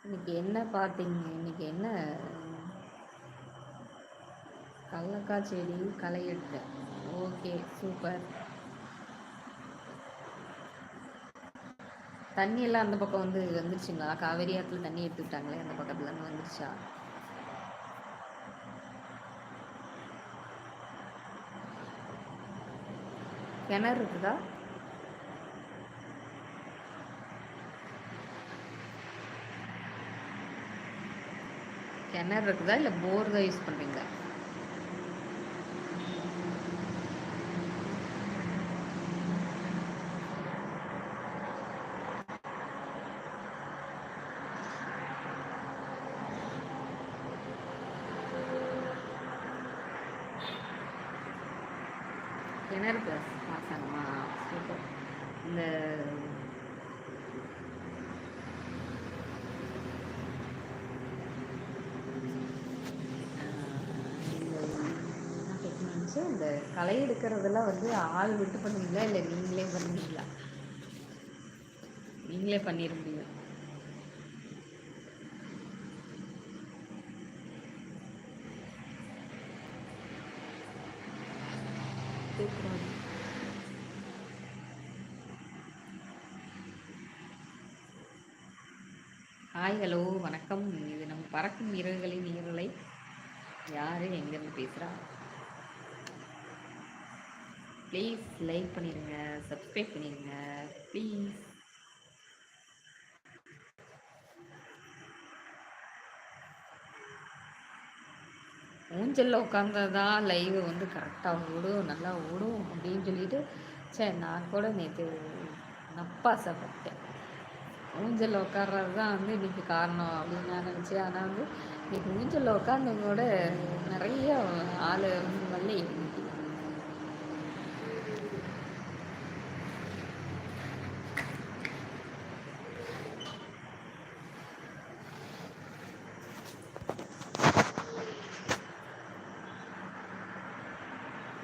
இன்னைக்கு என்ன பார்த்தீங்க? இன்னைக்கு என்ன? கடலக்காய் செடி களை எடுத்தேன். Okay, super. தண்ணி எல்லாம் அந்த பக்கம் வந்துருச்சுங்களா? காவேரி ஆத்துல தண்ணி எடுத்துக்கிட்டாங்களே, அந்த பக்கத்துல இருந்து வந்துருச்சா? கிணறு இருக்குதா? கிணறு இருக்குதா இல்லை போர் தான் யூஸ் பண்ணுறீங்களா? கிணறு ப்ளஸ் பாசனமா? சூப்பர். இந்த இந்த களை எடுக்கிறதெல்லாம் ஆள் விட்டு பண்ணுவீங்களா இல்லை நீங்களே பண்ணுவீங்களா? நீங்களே பண்ணிட முடியும். ஹாய், ஹலோ, வணக்கம். இது நம்ம பறக்கும் இறகுகளின் நீரலை. யாரு எங்கேருந்து பேசுகிறா? ப்ளீஸ் லைக் பண்ணிடுங்க, சப்ஸ்கிரைப் பண்ணிடுங்க ப்ளீஸ். ஊஞ்சலில் உட்காந்தாதான் லைவ் கரெக்டாக ஓடும், நல்லா ஓடும் அப்படின்னு சொல்லிட்டு சரி நான் கூட நேற்று நப்பாசப்பட்டேன். ஊஞ்சலில் உட்கார்றது தான் இன்னைக்கு காரணம் அப்படின்னு நான் நினச்சேன். ஆனால் இன்னைக்கு ஊஞ்சலில் உட்காந்தவங்களோட நிறைய ஆள் வரல.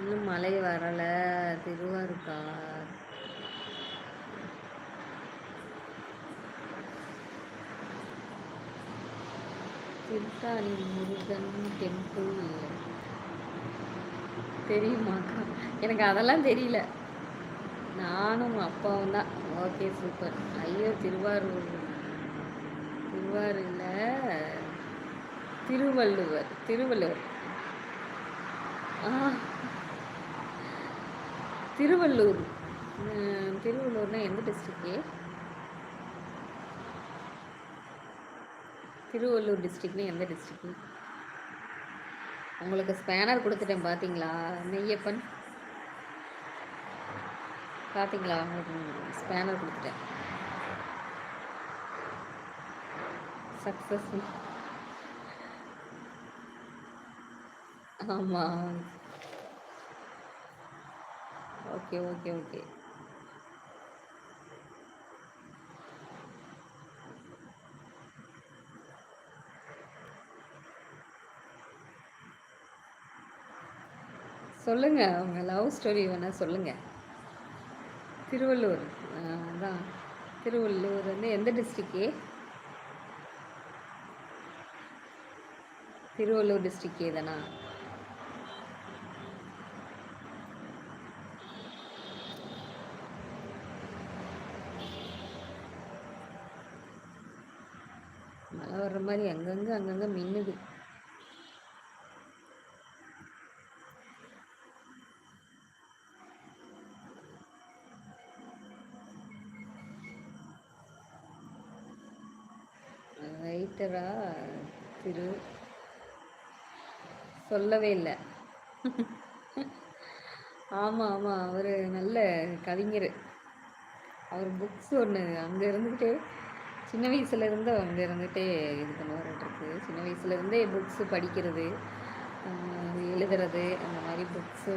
இன்னும் மழை வரலை. திருவாரூர் திருத்தாணி முருகன் டெம்பிள் தெரியுமாக்கா? எனக்கு அதெல்லாம் தெரியல. நானும் அப்பாவும் தான். Okay, super. ஐயோ, திருவாரூரில் திருவள்ளுவர். திருவள்ளூர்னா எந்த டிஸ்ட்ரிக்ட்? திருவள்ளூர் டிஸ்ட்ரிக்ட்னா எந்த டிஸ்ட்ரிக்ட்? உங்களுக்கு ஸ்பேனர் கொடுத்துட்டேன் பார்த்தீங்களா? மெய்யப்பன் பார்த்தீங்களா? உங்களுக்கு ஸ்பேனர் கொடுத்துட்டேன். சக்ஸஸ்ஃபுல். ஆமாம். Okay okay okay. சொல்லுங்க, அவங்க லவ் ஸ்டோரி வேணால் சொல்லுங்க. திருவள்ளூர் அதான். திருவள்ளூர் எந்த டிஸ்ட்ரிக்கு? திருவள்ளூர் டிஸ்ட்ரிக்டே தானா? மழை வர்ற மாதிரி அங்கங்கே மின்னுது. ரைட்டரா? சொல்லவே இல்லை. ஆமாம் ஆமாம், அவர் நல்ல கவிஞர். அவர் புக்ஸ் ஒன்று அங்கே இருந்துக்கிட்டே சின்ன வயசுலேருந்து அங்கே இருந்துகிட்டே இது பண்ணுவார்ட்டுருக்கு. சின்ன வயசுலேருந்தே புக்ஸு படிக்கிறது, எழுதுறது, அந்த மாதிரி புக்ஸு